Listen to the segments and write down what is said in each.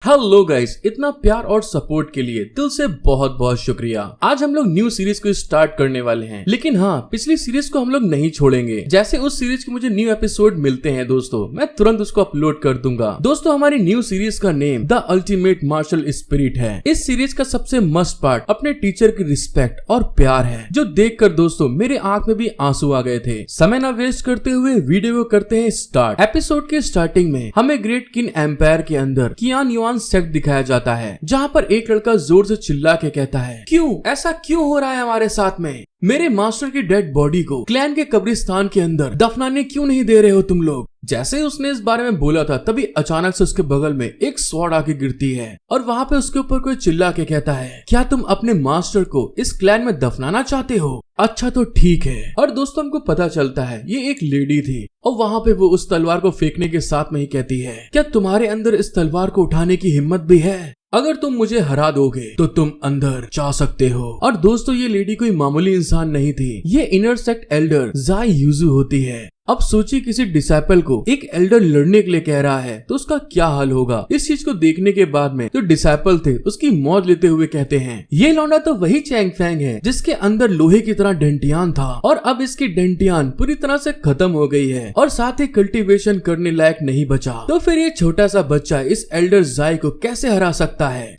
Hello guys, इतना प्यार और सपोर्ट के लिए दिल से बहुत बहुत शुक्रिया। आज हम लोग न्यू सीरीज को स्टार्ट करने वाले हैं, लेकिन हाँ, पिछली सीरीज को हम लोग नहीं छोड़ेंगे। जैसे उस सीरीज के मुझे न्यू एपिसोड मिलते हैं दोस्तों, मैं तुरंत उसको अपलोड कर दूंगा। दोस्तों, हमारी न्यू सीरीज का name the ultimate martial spirit है। इस सीरीज का सबसे मस्ट पार्ट अपने टीचर की रिस्पेक्ट और प्यार है, जो देखकर दोस्तों मेरे आंख में भी आंसू आ गए थे। समय न वेस्ट करते हुए वीडियो को करते हैं स्टार्ट। एपिसोड के स्टार्टिंग में हमें ग्रेट किन एम्पायर के अंदर कियान युआन सेक्ट दिखाया जाता है, जहाँ पर एक लड़का जोर से चिल्ला के कहता है, क्यों ऐसा क्यों हो रहा है हमारे साथ में? मेरे मास्टर की डेड बॉडी को क्लैन के कब्रिस्तान के अंदर दफनाने क्यों नहीं दे रहे हो तुम लोग? जैसे ही उसने इस बारे में बोला था, तभी अचानक से उसके बगल में एक स्वॉर्ड आके गिरती है और वहाँ पे उसके ऊपर कोई चिल्ला के कहता है, क्या तुम अपने मास्टर को इस क्लैन में दफनाना चाहते हो? अच्छा तो ठीक है। और दोस्तों, हमको पता चलता है ये एक लेडी थी और वहाँ पे वो उस तलवार को फेंकने के साथ में ही कहती है, क्या तुम्हारे अंदर इस तलवार को उठाने की हिम्मत भी है? अगर तुम मुझे हरा दोगे तो तुम अंदर जा सकते हो। और दोस्तों, ये लेडी कोई मामूली इंसान नहीं थी, ये इनर सेक्ट एल्डर जाई यूजू होती है। अब सोचिए, किसी डिसाइपल को एक एल्डर लड़ने के लिए कह रहा है तो उसका क्या हाल होगा। इस चीज को देखने के बाद में जो डिसाइपल थे उसकी मौत लेते हुए कहते हैं, ये लौंडा तो वही चैंग फैंग है जिसके अंदर लोहे की तरह डेंटियान था, और अब इसकी डेंटियान पूरी तरह से खत्म हो गई है और साथ ही कल्टीवेशन करने लायक नहीं बचा। तो फिर ये छोटा सा बच्चा इस एल्डर जाई को कैसे हरा सकता है?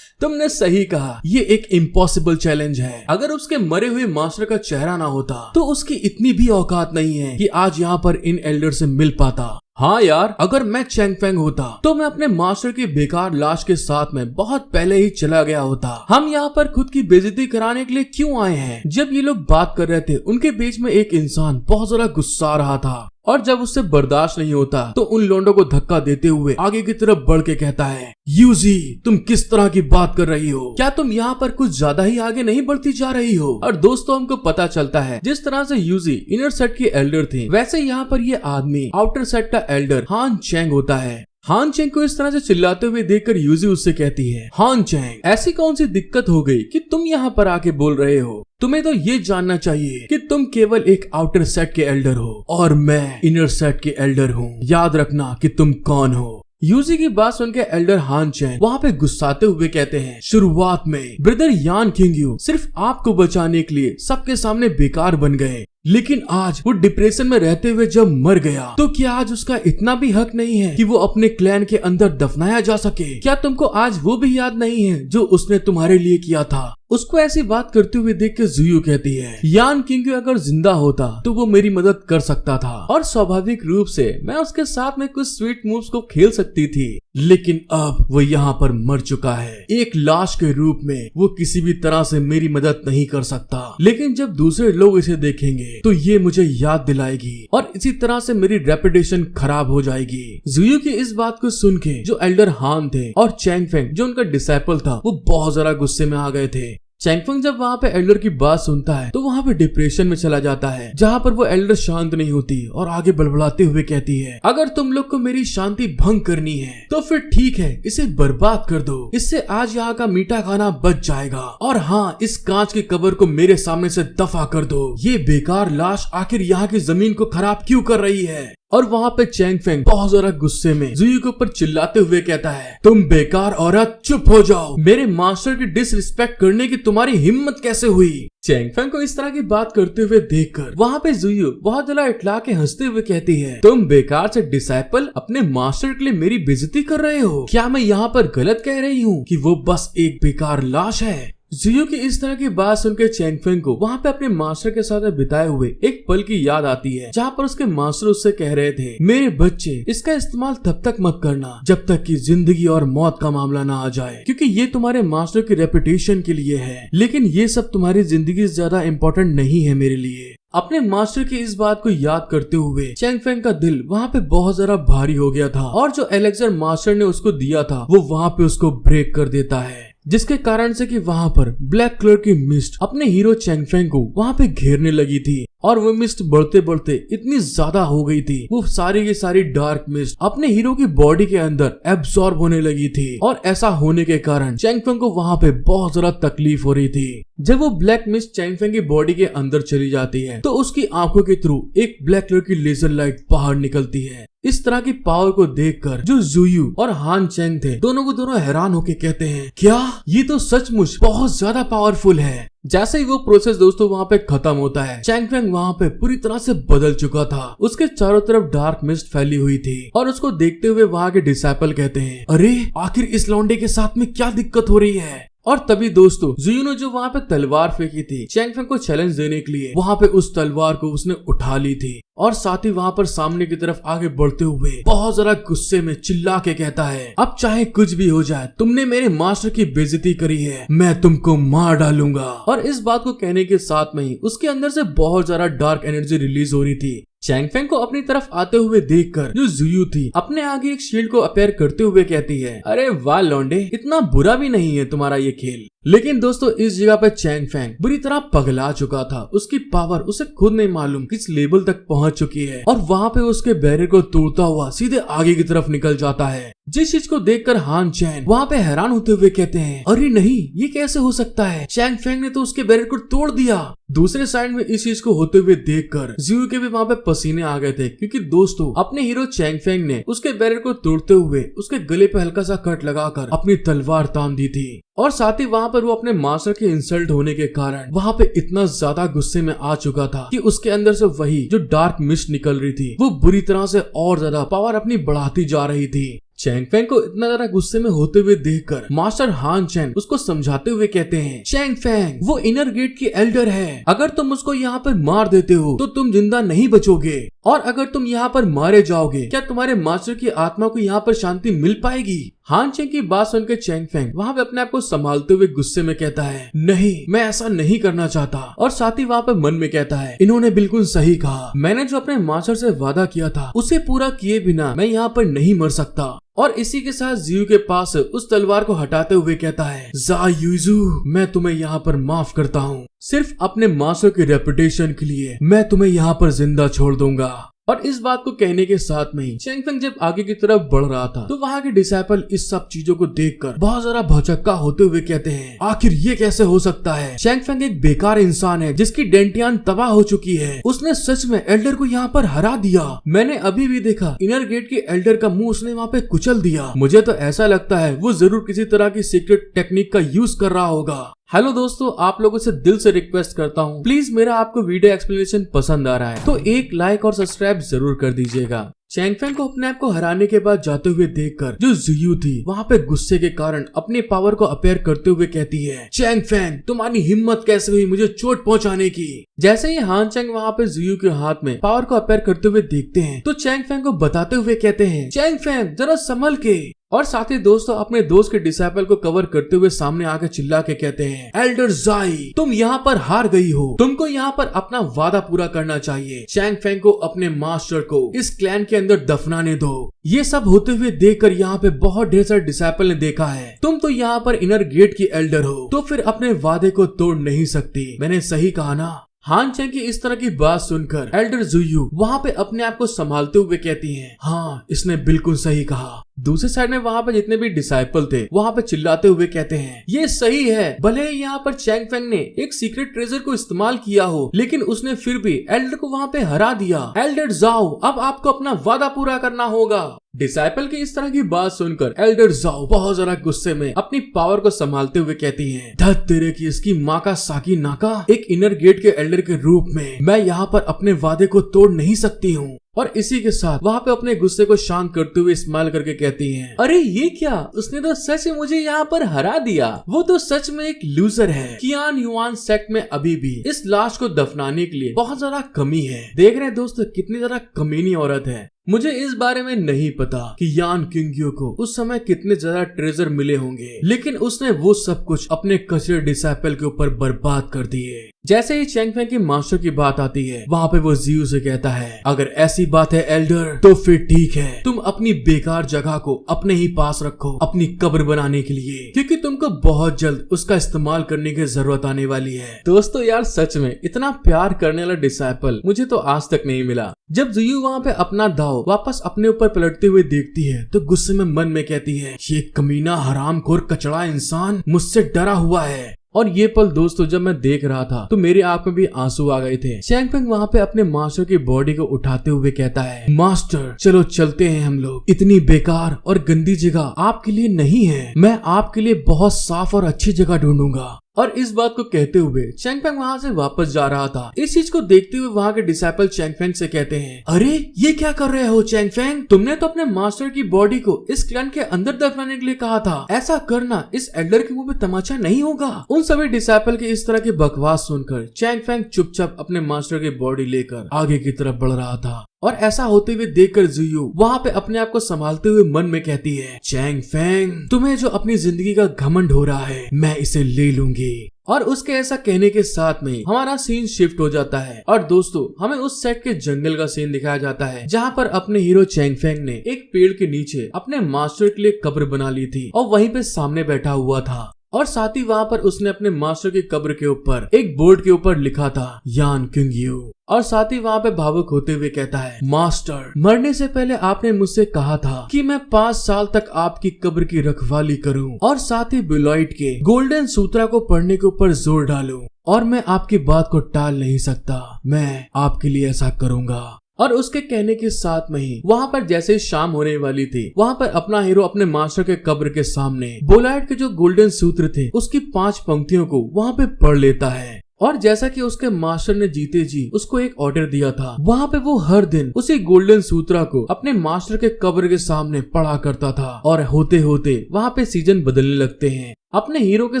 तुमने सही कहा, ये एक इम्पॉसिबल चैलेंज है। अगर उसके मरे हुए मास्टर का चेहरा ना होता तो उसकी इतनी भी औकात नहीं है कि आज यहाँ पर इन एल्डर से मिल पाता। हाँ यार, अगर मैं चैंग फैंग होता तो मैं अपने मास्टर की बेकार लाश के साथ में बहुत पहले ही चला गया होता। हम यहाँ पर खुद की बेइज्जती कराने के लिए क्यों आए हैं? जब ये लोग बात कर रहे थे, उनके बीच में एक इंसान बहुत ज्यादा गुस्सा रहा था और जब उससे बर्दाश्त नहीं होता तो उन लोंडों को धक्का देते हुए आगे की तरफ बढ़ के कहता है, यूजी तुम किस तरह की बात कर रही हो? क्या तुम यहाँ पर कुछ ज्यादा ही आगे नहीं बढ़ती जा रही हो? और दोस्तों, हमको पता चलता है जिस तरह से यूजी इनर सेट की एल्डर थी, वैसे यहाँ पर ये आदमी आउटर सेट का एल्डर हान चैंग होता है। हान चैंग को इस तरह से चिल्लाते हुए देखकर यूजी उससे कहती है, हान चैंग ऐसी कौन सी दिक्कत हो गई कि तुम यहाँ पर आके बोल रहे हो? तुम्हें तो ये जानना चाहिए कि तुम केवल एक आउटर सेट के एल्डर हो और मैं इनर सेट के एल्डर हूँ। याद रखना कि तुम कौन हो। यूजी की बात सुनकर एल्डर हान चैंग वहाँ पे गुस्साते हुए कहते हैं, शुरुआत में ब्रदर यान किंगयू सिर्फ आपको बचाने के लिए सबके सामने बेकार बन गए, लेकिन आज वो डिप्रेशन में रहते हुए जब मर गया तो क्या आज उसका इतना भी हक नहीं है कि वो अपने क्लैन के अंदर दफनाया जा सके? क्या तुमको आज वो भी याद नहीं है जो उसने तुम्हारे लिए किया था? उसको ऐसी बात करते हुए देख के जुयू कहती है, यान किंग अगर जिंदा होता तो वो मेरी मदद कर सकता था और स्वाभाविक रूप से मैं उसके साथ में कुछ स्वीट मूव्स को खेल सकती थी, लेकिन अब वो यहाँ पर मर चुका है। एक लाश के रूप में वो किसी भी तरह से मेरी मदद नहीं कर सकता, लेकिन जब दूसरे लोग इसे देखेंगे तो ये मुझे याद दिलाएगी और इसी तरह से मेरी रेपुटेशन खराब हो जाएगी। जुयू की इस बात को सुन के जो एल्डर हान थे और चैंग फेंग जो उनका डिसाइपल था, वो बहुत ज्यादा गुस्से में आ गए थे। चैंग फेंग जब वहाँ पे एल्डर की बात सुनता है तो वहाँ पे डिप्रेशन में चला जाता है, जहाँ पर वो एल्डर शांत नहीं होती और आगे बड़बड़ाते हुए कहती है, अगर तुम लोग को मेरी शांति भंग करनी है तो फिर ठीक है, इसे बर्बाद कर दो। इससे आज यहाँ का मीठा खाना बच जाएगा। और हाँ, इस कांच की कब्र को मेरे सामने से दफा कर दो। ये बेकार लाश आखिर यहाँ की जमीन को खराब क्यों कर रही है? और वहाँ पे चैंग फेंग बहुत ज्यादा गुस्से में जुयू के ऊपर चिल्लाते हुए कहता है, तुम बेकार औरत चुप हो जाओ। मेरे मास्टर की डिसरिस्पेक्ट करने की तुम्हारी हिम्मत कैसे हुई? चैंग फेंग को इस तरह की बात करते हुए देखकर वहाँ पे जुयू बहुत ज्यादा इटला के हंसते हुए कहती है, तुम बेकार से डिसाइपल अपने मास्टर के लिए मेरी बेइज्जती कर रहे हो? क्या मैं यहाँ पर गलत कह रही हूँ कि वो बस एक बेकार लाश है? जुयू की इस तरह की बात सुनकर चैंग फेंग को वहाँ पे अपने मास्टर के साथ बिताए हुए एक पल की याद आती है, जहाँ पर उसके मास्टर उससे कह रहे थे, मेरे बच्चे इसका इस्तेमाल तब तक मत करना जब तक कि जिंदगी और मौत का मामला ना आ जाए, क्योंकि ये तुम्हारे मास्टर की रेपुटेशन के लिए है, लेकिन ये सब तुम्हारी जिंदगी से ज्यादा इम्पोर्टेंट नहीं है मेरे लिए। अपने मास्टर की इस बात को याद करते हुए चैंग फेंग का दिल वहाँ पे बहुत ज्यादा भारी हो गया था और जो एलेक्सर मास्टर ने उसको दिया था वो वहाँ पे उसको ब्रेक कर देता है, जिसके कारण से कि वहाँ पर ब्लैक कलर की मिस्ट अपने हीरो चैंग फेंग को वहाँ पे घेरने लगी थी। और वो मिस्ट बढ़ते बढ़ते इतनी ज्यादा हो गई थी, वो सारी की सारी डार्क मिस्ट अपने हीरो की बॉडी के अंदर एब्सॉर्ब होने लगी थी। और ऐसा होने के कारण चैंग फेंग को वहाँ पे बहुत ज्यादा तकलीफ हो रही थी। जब वो ब्लैक मिस्ट चैंग फेंग की बॉडी के अंदर चली जाती है तो उसकी आंखों के थ्रू एक ब्लैक कलर की लेजर लाइट बाहर निकलती है। इस तरह की पावर को देखकर जो जुयू और हान चैंग थे दोनों हैरान होके कहते हैं, क्या ये तो सचमुच बहुत ज्यादा पावरफुल है। जैसे ही वो प्रोसेस दोस्तों वहाँ पे खत्म होता है, चैंग फेंग वहाँ पे पूरी तरह से बदल चुका था। उसके चारों तरफ डार्क मिस्ट फैली हुई थी और उसको देखते हुए वहाँ के डिसाइपल कहते हैं, अरे आखिर इस लौंडे के साथ में क्या दिक्कत हो रही है। और तभी दोस्तों जुयू ने जो वहाँ पे तलवार फेंकी थी चैंग फेंग को चैलेंज देने के लिए, वहाँ पे उस तलवार को उसने उठा ली थी और साथ ही वहाँ पर सामने की तरफ आगे बढ़ते हुए बहुत ज्यादा गुस्से में चिल्ला के कहता है, अब चाहे कुछ भी हो जाए, तुमने मेरे मास्टर की बेइज्जती करी है, मैं तुमको मार डालूंगा। और इस बात को कहने के साथ में ही उसके अंदर से बहुत ज्यादा डार्क एनर्जी रिलीज हो रही थी। चैंग फेंग को अपनी तरफ आते हुए देखकर जो जुयू थी अपने आगे एक शील्ड को अपेयर करते हुए कहती है, अरे वाह लौंडे, इतना बुरा भी नहीं है तुम्हारा ये खेल। लेकिन दोस्तों इस जगह पर चैंग फेंग बुरी तरह पगला चुका था। उसकी पावर उसे खुद नहीं मालूम किस लेवल तक पहुंच चुकी है और वहाँ पे उसके बैरियर को तोड़ता हुआ सीधे आगे की तरफ निकल जाता है। जिस चीज को देखकर हान चैन वहाँ पे हैरान होते हुए कहते हैं, अरे नहीं, ये कैसे हो सकता है, चैंग फेंग ने तो उसके बैरियर को तोड़ दिया। दूसरे साइड में इस चीज को होते हुए देखकर जियू के भी वहाँ पे पसीने आ गए थे, क्योंकि दोस्तों अपने हीरो चैंग फेंग ने उसके बैरियर को तोड़ते हुए उसके गले पे हल्का सा कट लगाकर अपनी तलवार तान दी थी। और साथ ही वहाँ पर वो अपने मास्टर के इंसल्ट होने के कारण वहाँ पे इतना ज्यादा गुस्से में आ चुका था कि उसके अंदर से वही जो डार्क मिस्ट निकल रही थी वो बुरी तरह से और ज्यादा पावर अपनी बढ़ाती जा रही थी। चैंग फेंग को इतना ज्यादा गुस्से में होते हुए देखकर मास्टर हान चैन उसको समझाते हुए कहते हैं, चैंग फेंग वो इनर गेट की एल्डर है, अगर तुम उसको यहाँ पर मार देते हो तो तुम जिंदा नहीं बचोगे, और अगर तुम यहाँ पर मारे जाओगे क्या तुम्हारे मास्टर की आत्मा को यहाँ पर शांति मिल पाएगी। हान चैंग की बात सुनकर चैंग फेंग वहाँ पे अपने आप को संभालते हुए गुस्से में कहता है, नहीं, मैं ऐसा नहीं करना चाहता। और साथ ही वहाँ पे मन में कहता है, इन्होंने बिल्कुल सही कहा, मैंने जो अपने मास्टर से वादा किया था उसे पूरा किए बिना मैं यहाँ पर नहीं मर सकता। और इसी के साथ जियू के पास उस तलवार को हटाते हुए कहता है, जा यूजू, मैं तुम्हें यहाँ पर माफ करता हूँ, सिर्फ अपने मास्टर की रेपुटेशन के लिए मैं तुम्हें यहाँ पर जिंदा छोड़ दूंगा। और इस बात को कहने के साथ में ही चैंग फेंग जब आगे की तरफ बढ़ रहा था तो वहाँ के डिसाइपल इस सब चीजों को देखकर बहुत ज्यादा भौचक्का होते हुए कहते हैं, आखिर ये कैसे हो सकता है। चैंग फेंग एक बेकार इंसान है जिसकी डेंटियान तबाह हो चुकी है, उसने सच में एल्डर को यहाँ पर हरा दिया। मैंने अभी भी देखा इनर गेट के एल्डर का मुंह उसने वहाँ पे कुचल दिया। मुझे तो ऐसा लगता है वो जरूर किसी तरह की सीक्रेट टेक्निक का यूज कर रहा होगा। हेलो दोस्तों, आप लोगों से दिल से रिक्वेस्ट करता हूँ, प्लीज मेरा आपको वीडियो एक्सप्लेनेशन पसंद आ रहा है तो एक लाइक और सब्सक्राइब जरूर कर दीजिएगा। चैंग फेंग को अपने आप को हराने के बाद जाते हुए देखकर जो जियू थी वहाँ पे गुस्से के कारण अपने पावर को अपेयर करते हुए कहती है, चैंग फेंग तुम्हारी हिम्मत कैसे हुई मुझे चोट पहुंचाने की। जैसे ही हान चैंग वहाँ पे जियू के हाथ में पावर को अपेयर करते हुए देखते हैं तो चैंग फेंग को बताते हुए कहते हैं, चैंग फेंग जरा संभल के। और साथ ही दोस्तों अपने दोस्त के डिसाइपल को कवर करते हुए सामने आके चिल्ला के कहते हैं, एल्डर जाई तुम यहाँ पर हार गई हो, तुमको यहाँ पर अपना वादा पूरा करना चाहिए। चैंग फेंग को अपने मास्टर को इस क्लैन के अंदर दफनाने दो। ये सब होते हुए देखकर यहाँ पे बहुत ढेर सारे डिसाइपल ने देखा है, तुम तो यहाँ पर इनर गेट की एल्डर हो तो फिर अपने वादे को तोड़ नहीं सकती, मैंने सही कहा ना। हान चैंग की इस तरह की बात सुनकर एल्डर जुयू वहाँ पे अपने आप को संभालते हुए कहती हैं, हाँ इसने बिल्कुल सही कहा। दूसरे साइड में वहाँ पे जितने भी डिसाइपल थे वहाँ पे चिल्लाते हुए कहते हैं, ये सही है, भले ही यहाँ पर चैंग फेंग ने एक सीक्रेट ट्रेजर को इस्तेमाल किया हो लेकिन उसने फिर भी एल्डर को वहाँ पे हरा दिया। एल्डर जाओ, अब आपको अपना वादा पूरा करना होगा। डिसाइपल की इस तरह की बात सुनकर एल्डर जाओ बहुत ज्यादा गुस्से में अपनी पावर को संभालते हुए कहती है, धत तेरे की इसकी माँ का साकी नाका, एक इनर गेट के एल्डर के रूप में मैं यहाँ पर अपने वादे को तोड़ नहीं सकती हूँ। और इसी के साथ वहाँ पे अपने गुस्से को शांत करते हुए स्माइल करके कहती हैं, अरे ये क्या, उसने तो सच में मुझे यहाँ पर हरा दिया, वो तो सच में एक लूजर है। कियान युआन सेक्ट में अभी भी इस लाश को दफनाने के लिए बहुत ज्यादा कमी है। देख रहे हैं दोस्तों कितनी ज्यादा कमीनी औरत है। मुझे इस बारे में नहीं पता कि यान किंग्यो को उस समय कितने ज्यादा ट्रेजर मिले होंगे, लेकिन उसने वो सब कुछ अपने कचरे डिसाइपल के ऊपर बर्बाद कर दिए। जैसे ही चैंग फेंग की मास्टर की बात आती है, वहाँ पे वो जियो से कहता है, अगर ऐसी बात है एल्डर तो फिर ठीक है, तुम अपनी बेकार जगह को अपने ही पास रखो अपनी कब्र बनाने के लिए, क्योंकि तुमको बहुत जल्द उसका इस्तेमाल करने की जरूरत आने वाली है। दोस्तों यार सच में इतना प्यार करने वाला डिसाइपल मुझे तो आज तक नहीं मिला। जब जियो वहाँ पे अपना दाव वापस अपने ऊपर पलटते हुए देखती है तो गुस्से में मन में कहती है, ये कमीना हरामखोर कचड़ा इंसान मुझसे डरा हुआ है। और ये पल दोस्तों जब मैं देख रहा था तो मेरी आंख में भी आंसू आ गए थे। चैंग फेंग वहाँ पे अपने मास्टर की बॉडी को उठाते हुए कहता है, मास्टर चलो चलते हैं हम लोग, इतनी बेकार और गंदी जगह आपके लिए नहीं है, मैं आपके लिए बहुत साफ और अच्छी जगह ढूंढूंगा। और इस बात को कहते हुए चैंग फेंग वहाँ से वापस जा रहा था। इस चीज को देखते हुए वहाँ के डिसाइपल चैंग फेंग से कहते हैं, अरे ये क्या कर रहे हो चैंग फेंग, तुमने तो अपने मास्टर की बॉडी को इस क्लैन के अंदर दफनाने के लिए कहा था, ऐसा करना इस एल्डर के मुंह पे तमाचा नहीं होगा। उन सभी डिसाइपल के इस तरह की बकवास सुनकर चैंग फेंग चुपचाप अपने मास्टर की बॉडी लेकर आगे की तरफ बढ़ रहा था। और ऐसा होते हुए देखकर जियो वहाँ पे अपने आप को संभालते हुए मन में कहती है, चैंग फेंग तुम्हें जो अपनी जिंदगी का घमंड हो रहा है मैं इसे ले लूंगी। और उसके ऐसा कहने के साथ में हमारा सीन शिफ्ट हो जाता है और दोस्तों हमें उस सेट के जंगल का सीन दिखाया जाता है, जहाँ पर अपने हीरो चैंग फेंग ने एक पेड़ के नीचे अपने मास्टर के लिए कब्र बना ली थी और वहीं पे सामने बैठा हुआ था। और साथ ही वहाँ पर उसने अपने मास्टर की कब्र के ऊपर एक बोर्ड के ऊपर लिखा था यान किंग्यो। और साथ ही वहाँ पे भावुक होते हुए कहता है, मास्टर मरने से पहले आपने मुझसे कहा था कि मैं 5 साल तक आपकी कब्र की रखवाली करूं और साथ ही बेलॉइट के गोल्डन सूत्रा को पढ़ने के ऊपर जोर डालूं, और मैं आपकी बात को टाल नहीं सकता, मैं आपके लिए ऐसा करूंगा। और उसके कहने के साथ में ही वहाँ पर जैसे ही शाम होने वाली थी, वहाँ पर अपना हीरो अपने मास्टर के कब्र के सामने बेलॉइट के जो गोल्डन सूत्र थे उसकी 5 पंक्तियों को वहाँ पे पढ़ लेता है। और जैसा कि उसके मास्टर ने जीते जी उसको एक ऑर्डर दिया था, वहाँ पे वो हर दिन उसी गोल्डन सूत्रा को अपने मास्टर के कब्र के सामने पढ़ा करता था। और होते होते वहाँ पे सीजन बदलने लगते हैं। अपने हीरो के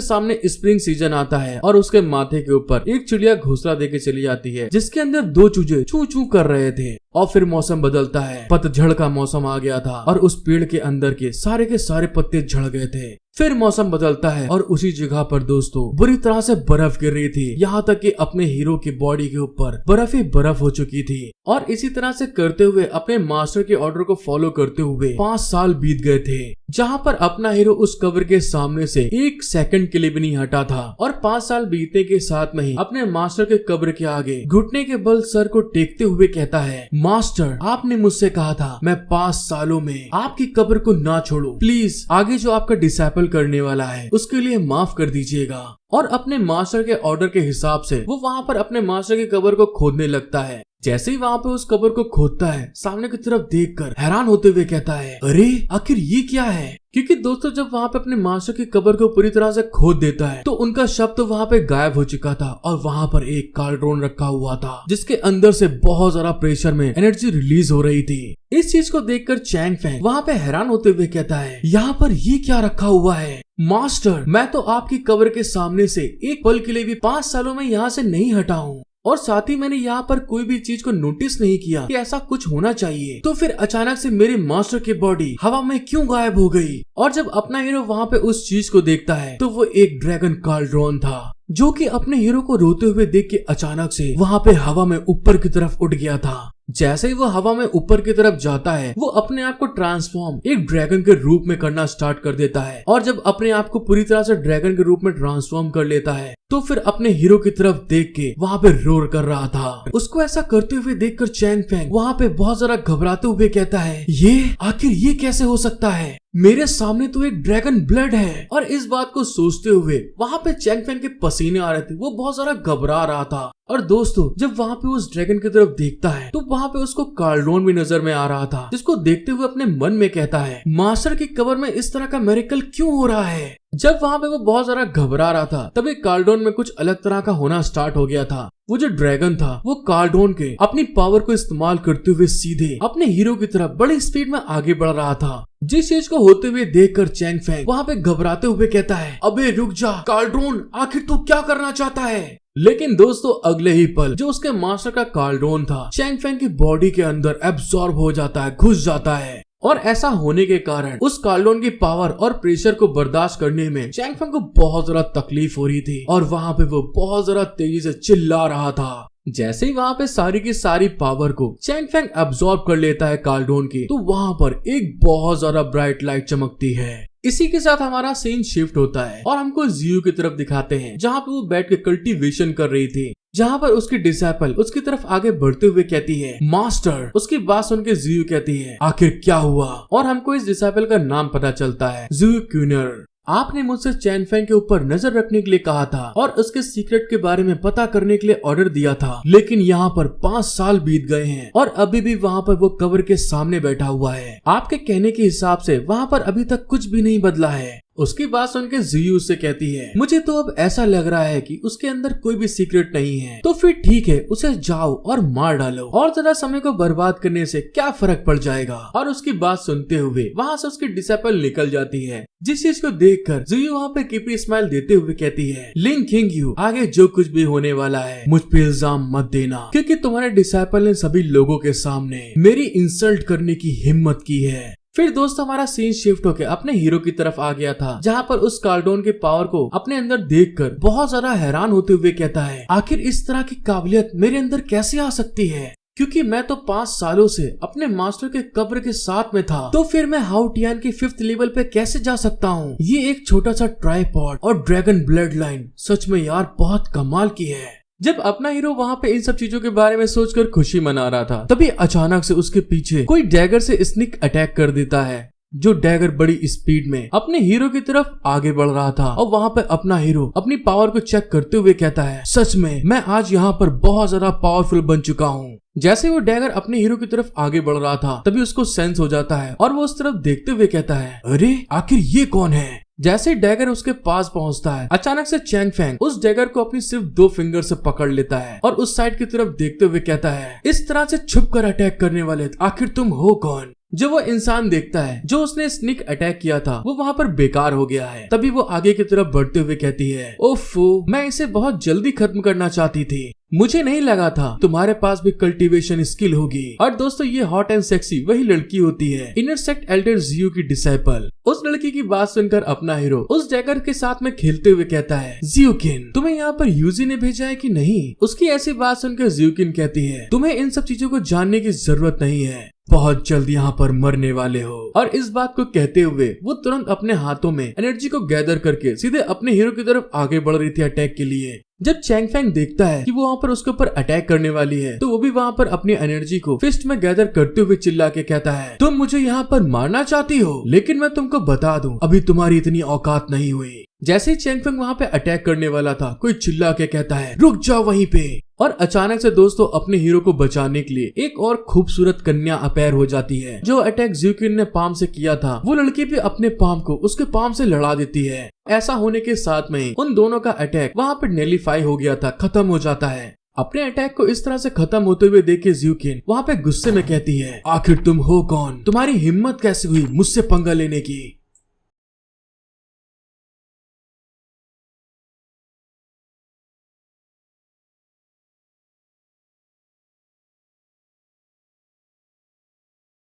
सामने स्प्रिंग सीजन आता है और उसके माथे के ऊपर एक चिड़िया घोंसला देके चली जाती है, जिसके अंदर 2 चूजे चू चू कर रहे थे। और फिर मौसम बदलता है, पतझड़ का मौसम आ गया था और उस पेड़ के अंदर के सारे पत्ते झड़ गए थे। फिर मौसम बदलता है और उसी जगह पर दोस्तों बुरी तरह से बर्फ गिर रही थी, यहाँ तक कि अपने हीरो की बॉडी के ऊपर बर्फ ही बर्फ हो चुकी थी। और इसी तरह से करते हुए अपने मास्टर के ऑर्डर को फॉलो करते हुए 5 साल बीत गए थे, जहाँ पर अपना हीरो उस कब्र के सामने से 1 सेकंड के लिए भी नहीं हटा था। और 5 साल बीतने के साथ में ही अपने मास्टर के कब्र के आगे घुटने के बल सर को टेकते हुए कहता है, मास्टर आपने मुझसे कहा था मैं 5 सालों में आपकी कब्र को ना छोड़ूं, प्लीज आगे जो आपका डिसाइपल करने वाला है उसके लिए माफ कर दीजिएगा। और अपने मास्टर के ऑर्डर के हिसाब से वो वहाँ पर अपने मास्टर की कब्र को खोदने लगता है। जैसे ही वहाँ पे उस कब्र को खोदता है, सामने की तरफ देखकर हैरान होते हुए कहता है, अरे आखिर ये क्या है। क्योंकि दोस्तों जब वहाँ पे अपने मास्टर की कब्र को पूरी तरह से खोद देता है तो उनका शव तो वहाँ पे गायब हो चुका था और वहाँ पर एक कार्ड्रोन रखा हुआ था, जिसके अंदर से बहुत ज्यादा प्रेशर में एनर्जी रिलीज हो रही थी। इस चीज को देखकर चैंग फेंग वहाँ पे हैरान होते हुए कहता है, यहाँ पर ये क्या रखा हुआ है। मास्टर मैं तो आपकी कब्र के सामने से एक पल के लिए भी 5 सालों में यहाँ से नहीं हटा हूँ, और साथ ही मैंने यहाँ पर कोई भी चीज को नोटिस नहीं किया कि ऐसा कुछ होना चाहिए, तो फिर अचानक से मेरे मास्टर की बॉडी हवा में क्यों गायब हो गई। और जब अपना हीरो वहाँ पे उस चीज को देखता है तो वो एक ड्रैगन कार्ड्रोन था, जो कि अपने हीरो को रोते हुए देख के अचानक से वहाँ पे हवा में ऊपर की तरफ उड़ गया था। जैसे ही वो हवा में ऊपर की तरफ जाता है, वो अपने आप को ट्रांसफॉर्म एक ड्रैगन के रूप में करना स्टार्ट कर देता है। और जब अपने आप को पूरी तरह से ड्रैगन के रूप में ट्रांसफॉर्म कर लेता है, तो फिर अपने हीरो की तरफ देख के वहाँ पे रोर कर रहा था। उसको ऐसा करते हुए देखकर चैंग फेंग वहाँ पे बहुत ज्यादा घबराते हुए कहता है, ये आखिर ये कैसे हो सकता है, मेरे सामने तो एक ड्रैगन ब्लड है। और इस बात को सोचते हुए वहाँ पे चैंग फेंग के पसीने आ रहे थे, वो बहुत ज्यादा घबरा रहा था। और दोस्तों जब वहाँ पे उस ड्रैगन की तरफ देखता है तो वहाँ पे उसको कार्ड्रोन भी नजर में आ रहा था, जिसको देखते हुए अपने मन में कहता है, मास्टर की कब्र में इस तरह का मिरेकल क्यों हो रहा है। जब वहाँ पे वो बहुत ज्यादा घबरा रहा था, तभी कार्ड्रोन में कुछ अलग तरह का होना स्टार्ट हो गया था। वो जो ड्रैगन था वो कार्ड्रोन के अपनी पावर को इस्तेमाल करते हुए सीधे अपने हीरो की तरफ बड़ी स्पीड में आगे बढ़ रहा था। जिस चीज को होते हुए देखकर चैंग फेंग वहाँ पे घबराते हुए कहता है, अबे रुक जा कार्ड्रोन, आखिर तू क्या करना चाहता है। लेकिन दोस्तों अगले ही पल जो उसके मास्टर का कार्लडोन था चैंग फेंग की बॉडी के अंदर एब्सॉर्ब हो जाता है, घुस जाता है। और ऐसा होने के कारण उस कार्लडोन की पावर और प्रेशर को बर्दाश्त करने में चैंग फेंग को बहुत ज्यादा तकलीफ हो रही थी और वहाँ पे वो बहुत ज्यादा तेजी से चिल्ला रहा था। जैसे ही वहाँ पे सारी की सारी पावर को चैंग फेंग एब्सॉर्ब कर लेता है कार्लडोन की, तो वहाँ पर एक बहुत ज्यादा ब्राइट लाइट चमकती है। इसी के साथ हमारा सीन शिफ्ट होता है और हमको जियो की तरफ दिखाते हैं जहाँ पे वो बैठ के कल्टीवेशन कर रही थी, जहाँ पर उसकी डिसाइपल उसकी तरफ आगे बढ़ते हुए कहती है मास्टर। उसकी बात सुन के जियो कहती है आखिर क्या हुआ, और हमको इस डिसाइपल का नाम पता चलता है जियो क्यूनर। आपने मुझसे चैंग फेंग के ऊपर नजर रखने के लिए कहा था और उसके सीक्रेट के बारे में पता करने के लिए ऑर्डर दिया था, लेकिन यहाँ पर 5 साल बीत गए हैं और अभी भी वहाँ पर वो कब्र के सामने बैठा हुआ है। आपके कहने के हिसाब से वहाँ पर अभी तक कुछ भी नहीं बदला है। उसकी बात सुन के जियो उससे कहती है मुझे तो अब ऐसा लग रहा है कि उसके अंदर कोई भी सीक्रेट नहीं है, तो फिर ठीक है उसे जाओ और मार डालो, और ज्यादा समय को बर्बाद करने से क्या फर्क पड़ जाएगा। और उसकी बात सुनते हुए वहाँ से उसकी डिसाइपल निकल जाती है, जिस चीज को देखकर जियो वहाँ पे कीपी स्माइल देते हुए कहती है लिंग किंग यू, आगे जो कुछ भी होने वाला है मुझ पे इल्जाम मत देना, क्योंकि तुम्हारे डिसाइपल ने सभी लोगों के सामने मेरी इंसल्ट करने की हिम्मत की है। फिर दोस्त हमारा सीन शिफ्ट होकर अपने हीरो की तरफ आ गया था, जहाँ पर उस कार्लडोन के पावर को अपने अंदर देखकर बहुत ज्यादा हैरान होते हुए कहता है आखिर इस तरह की काबिलियत मेरे अंदर कैसे आ सकती है, क्योंकि मैं तो 5 सालों से अपने मास्टर के कब्र के साथ में था, तो फिर मैं हाउ टियान की 5th लेवल पे कैसे जा सकता हूँ। ये एक छोटा सा ट्राइपॉड और ड्रैगन ब्लड लाइन सच में यार बहुत कमाल की है। जब अपना हीरो वहाँ पे इन सब चीजों के बारे में सोचकर खुशी मना रहा था, तभी अचानक से उसके पीछे कोई डैगर से स्निक अटैक कर देता है, जो डैगर बड़ी स्पीड में अपने हीरो की तरफ आगे बढ़ रहा था। और वहाँ पे अपना हीरो अपनी पावर को चेक करते हुए कहता है सच में मैं आज यहाँ पर बहुत ज्यादा पावरफुल बन चुका हूँ। जैसे वो डैगर अपने हीरो की तरफ आगे बढ़ रहा था, तभी उसको सेंस हो जाता है और वो उस तरफ देखते हुए कहता है अरे आखिर ये कौन है। जैसे डैगर उसके पास पहुंचता है, अचानक से चैंग फेंग उस डैगर को अपनी सिर्फ 2 फिंगर से पकड़ लेता है और उस साइड की तरफ देखते हुए कहता है इस तरह से छुपकर अटैक करने वाले आखिर तुम हो कौन। जो वो इंसान देखता है जो उसने स्निक अटैक किया था वो वहाँ पर बेकार हो गया है। तभी वो आगे की तरफ बढ़ते हुए कहती है ओफो, मैं इसे बहुत जल्दी खत्म करना चाहती थी, मुझे नहीं लगा था तुम्हारे पास भी कल्टीवेशन स्किल होगी। और दोस्तों ये हॉट एंड सेक्सी वही लड़की होती है, इनर सेक्ट एल्डर जियो की डिसाइपल। उस लड़की की बात सुनकर अपना हीरो उस डैगर के साथ में खेलते हुए कहता है जियोकिन, तुम्हें यहाँ पर यूजी ने भेजा है कि नहीं। उसकी ऐसी बात सुनकर जियोकिन कहती है तुम्हें इन सब चीजों को जानने की जरूरत नहीं है, बहुत जल्द यहाँ पर मरने वाले हो। और इस बात को कहते हुए वो तुरंत अपने हाथों में एनर्जी को गैदर करके सीधे अपने हीरो की तरफ आगे बढ़ रही थी अटैक के लिए। जब चैंग फेंग देखता है कि वो वहाँ पर उसके ऊपर अटैक करने वाली है, तो वो भी वहाँ पर अपनी एनर्जी को फिस्ट में गैदर करते हुए चिल्ला के कहता है तुम मुझे यहाँ पर मारना चाहती हो, लेकिन मैं तुमको बता दूं अभी तुम्हारी इतनी औकात नहीं हुई। जैसे ही चैंग फेंग वहाँ पे अटैक करने वाला था, कोई चिल्ला के कहता है रुक जाओ वहीं पे। और अचानक से दोस्तों अपने हीरो को बचाने के लिए एक और खूबसूरत कन्या अपैर हो जाती है। जो अटैक जियोकिन ने पाम से किया था, वो लड़की भी अपने पाम को उसके पाम से लड़ा देती है। ऐसा होने के साथ में उन दोनों का अटैक वहाँ पे नेलीफाई हो गया था, खत्म हो जाता है। अपने अटैक को इस तरह से खत्म होते हुए देख के जियोकिन वहाँ पे गुस्से में कहती है आखिर तुम हो कौन, तुम्हारी हिम्मत कैसे हुई मुझसे पंगा लेने की।